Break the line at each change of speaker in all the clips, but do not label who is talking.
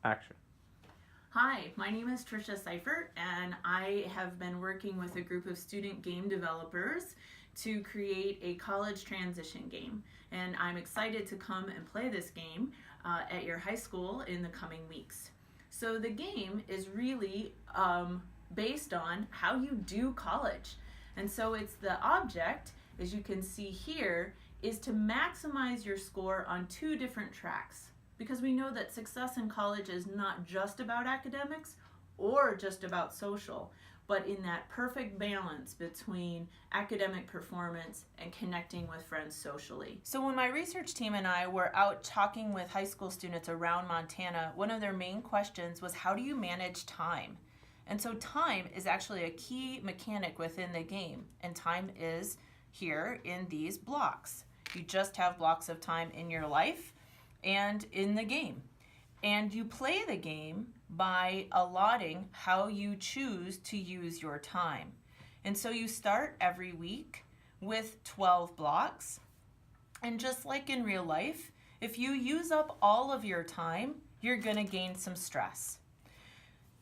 Action.
Hi, my name is Trisha Seifert, and I have been working with a group of student game developers to create a college transition game. And I'm excited to come and play this game at your high school in the coming weeks. So the game is really based on how you do college. And so it's the object, as you can see here, is to maximize your score on two different tracks. Because we know that success in college is not just about academics or just about social, but in that perfect balance between academic performance and connecting with friends socially. So when my research team and I were out talking with high school students around Montana, one of their main questions was, how do you manage time? And so time is actually a key mechanic within the game, and time is here in these blocks. You just have blocks of time in your life and in the game. And you play the game by allotting how you choose to use your time. And so you start every week with 12 blocks. And just like in real life, if you use up all of your time, you're going to gain some stress.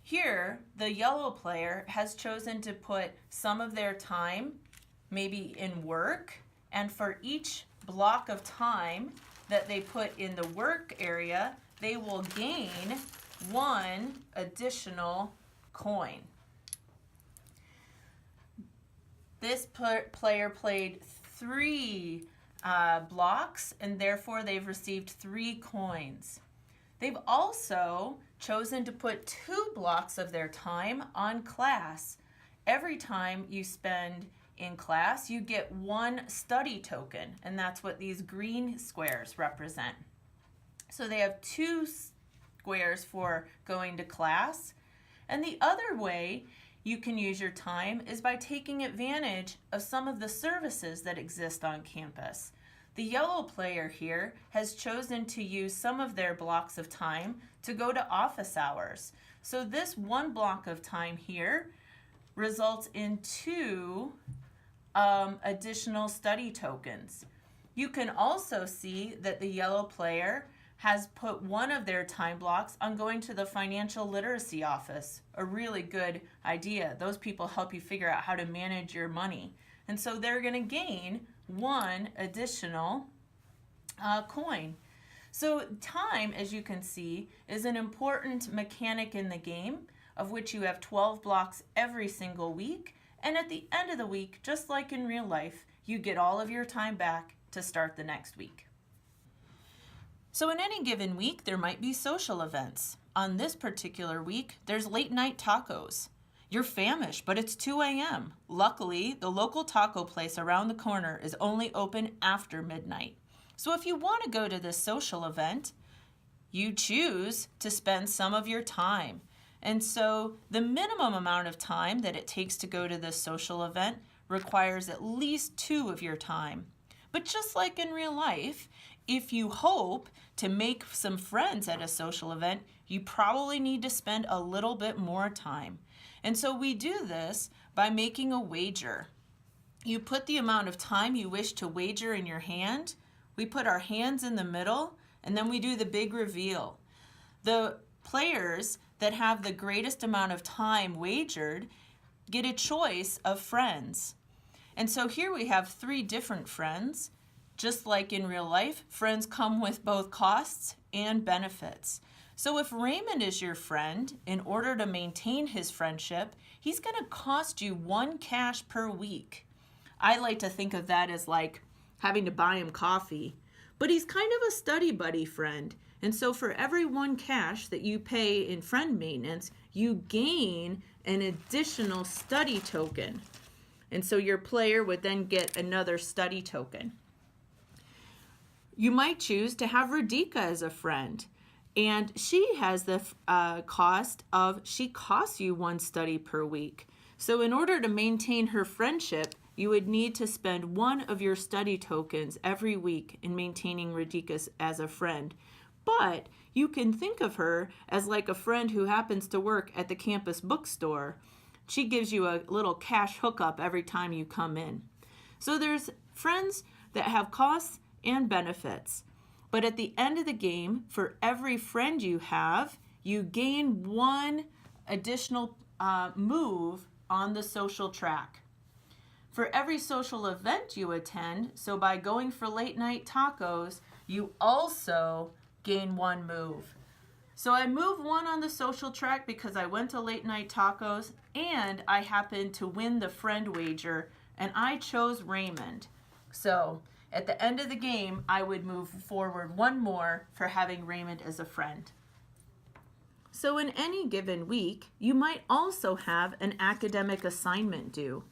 Here, the yellow player has chosen to put some of their time maybe in work, and for each block of time that they put in the work area, they will gain one additional coin. This player played 3 blocks, and therefore they've received 3 coins. They've also chosen to put 2 blocks of their time on class. Every time you spend in class, you get 1 study token, and that's what these green squares represent. So they have 2 squares for going to class. And the other way you can use your time is by taking advantage of some of the services that exist on campus. The yellow player here has chosen to use some of their blocks of time to go to office hours. So this 1 block of time here results in 2 additional study tokens. You can also see that the yellow player has put 1 of their time blocks on going to the financial literacy office. A really good idea. Those people help you figure out how to manage your money. And so they're going to gain 1 additional coin. So time, as you can see, is an important mechanic in the game, of which you have 12 blocks every single week. And at the end of the week, just like in real life, you get all of your time back to start the next week. So in any given week, there might be social events. On this particular week, there's late night tacos. You're famished, but it's 2 a.m. Luckily, the local taco place around the corner is only open after midnight. So if you want to go to this social event, you choose to spend some of your time. And so the minimum amount of time that it takes to go to this social event requires at least 2 of your time. But just like in real life, if you hope to make some friends at a social event, you probably need to spend a little bit more time. And so we do this by making a wager. You put the amount of time you wish to wager in your hand. We put our hands in the middle, and then we do the big reveal. The players that have the greatest amount of time wagered get a choice of friends. And so here we have 3 different friends. Just like in real life, friends come with both costs and benefits. So if Raymond is your friend, in order to maintain his friendship, he's going to cost you 1 cash per week. I like to think of that as like having to buy him coffee. But he's kind of a study buddy friend. And so for every 1 cash that you pay in friend maintenance, you gain an additional study token. And so your player would then get another study token. You might choose to have Radhika as a friend. And she has the cost of, she costs you 1 study per week. So in order to maintain her friendship, you would need to spend 1 of your study tokens every week in maintaining Radhika as a friend. But you can think of her as like a friend who happens to work at the campus bookstore. She gives you a little cash hookup every time you come in. So there's friends that have costs and benefits. But at the end of the game, for every friend you have, you gain one additional move on the social track. For every social event you attend, so by going for late night tacos, you also gain one move. So I move one on the social track because I went to late night tacos and I happened to win the friend wager and I chose Raymond. So at the end of the game, I would move forward one more for having Raymond as a friend. So in any given week, you might also have an academic assignment due.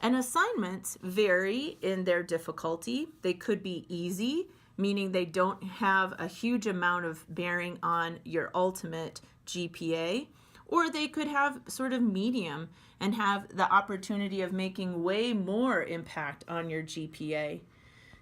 And assignments vary in their difficulty. They could be easy, meaning they don't have a huge amount of bearing on your ultimate GPA, or they could have sort of medium and have the opportunity of making way more impact on your GPA.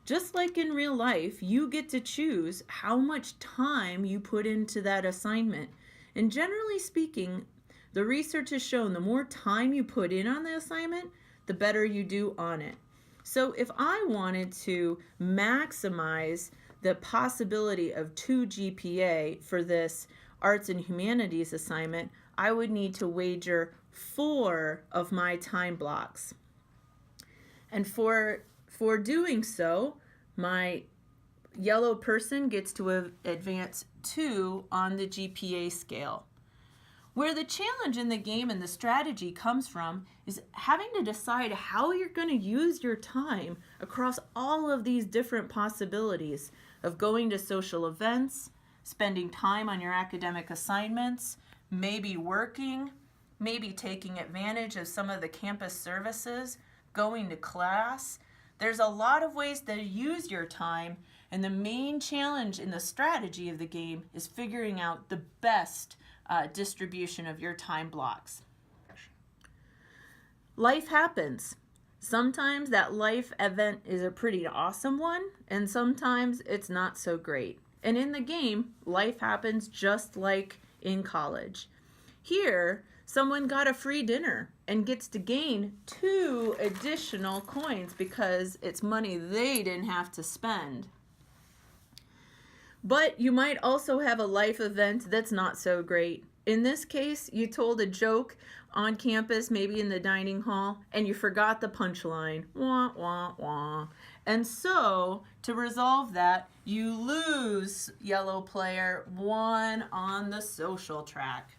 Just like in real life, you get to choose how much time you put into that assignment. And generally speaking, the research has shown the more time you put in on the assignment, the better you do on it. So if I wanted to maximize the possibility of 2 GPA for this arts and humanities assignment, I would need to wager 4 of my time blocks. And for doing so, my yellow person gets to advance 2 on the GPA scale. Where the challenge in the game and the strategy comes from is having to decide how you're going to use your time across all of these different possibilities of going to social events, spending time on your academic assignments, maybe working, maybe taking advantage of some of the campus services, going to class. There's a lot of ways to use your time, and the main challenge in the strategy of the game is figuring out the best distribution of your time blocks. Life happens. Sometimes that life event is a pretty awesome one, and sometimes it's not so great. And in the game, life happens just like in college. Here, someone got a free dinner and gets to gain 2 additional coins because it's money they didn't have to spend. But you might also have a life event that's not so great. In this case, you told a joke on campus, maybe in the dining hall, and you forgot the punchline. Wah, wah, wah. And so, to resolve that, you lose, yellow player, 1 on the social track.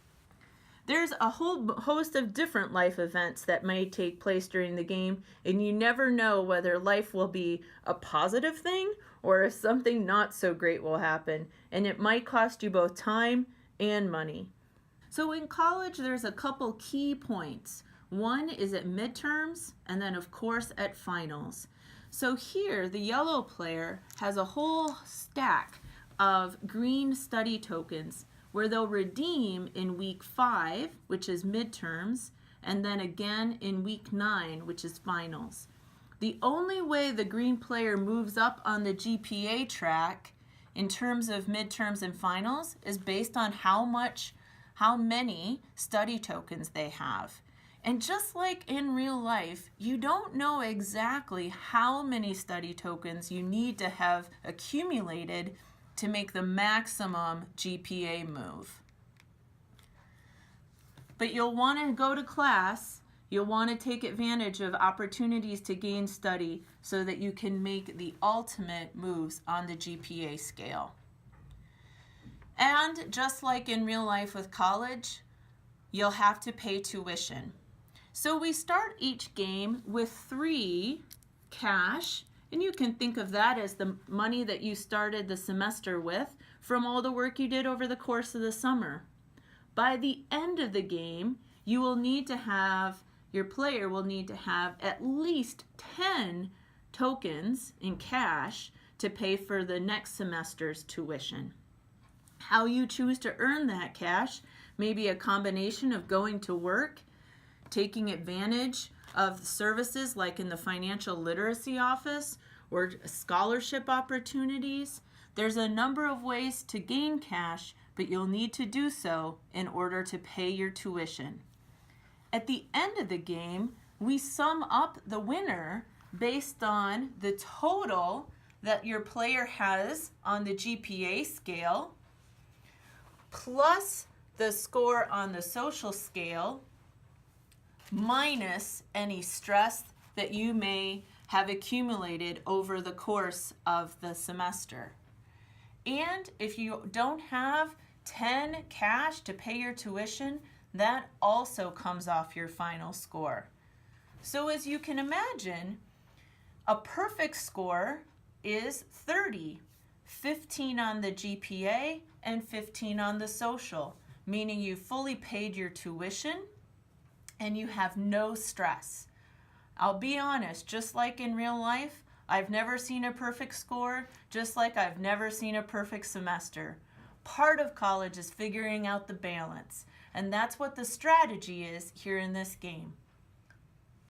There's a whole host of different life events that may take place during the game, and you never know whether life will be a positive thing or if something not so great will happen, and it might cost you both time and money. So in college, there's a couple key points. One is at midterms, and then of course at finals. So here, the yellow player has a whole stack of green study tokens where they'll redeem in week 5, which is midterms, and then again in week 9, which is finals. The only way the green player moves up on the GPA track in terms of midterms and finals is based on how many study tokens they have. And just like in real life, you don't know exactly how many study tokens you need to have accumulated to make the maximum GPA move. But you'll want to go to class, you'll want to take advantage of opportunities to gain study so that you can make the ultimate moves on the GPA scale. And just like in real life with college, you'll have to pay tuition. So we start each game with 3 cash, and you can think of that as the money that you started the semester with from all the work you did over the course of the summer. By the end of the game, your player will need to have at least 10 tokens in cash to pay for the next semester's tuition. How you choose to earn that cash may be a combination of going to work, taking advantage of services like in the financial literacy office or scholarship opportunities. There's a number of ways to gain cash, but you'll need to do so in order to pay your tuition. At the end of the game, we sum up the winner based on the total that your player has on the GPA scale, plus the score on the social scale minus any stress that you may have accumulated over the course of the semester. And if you don't have 10 cash to pay your tuition, that also comes off your final score. So as you can imagine, a perfect score is 30, 15 on the GPA and 15 on the social, meaning you fully paid your tuition and you have no stress. I'll be honest, just like in real life, I've never seen a perfect score, just like I've never seen a perfect semester. Part of college is figuring out the balance, and that's what the strategy is here in this game.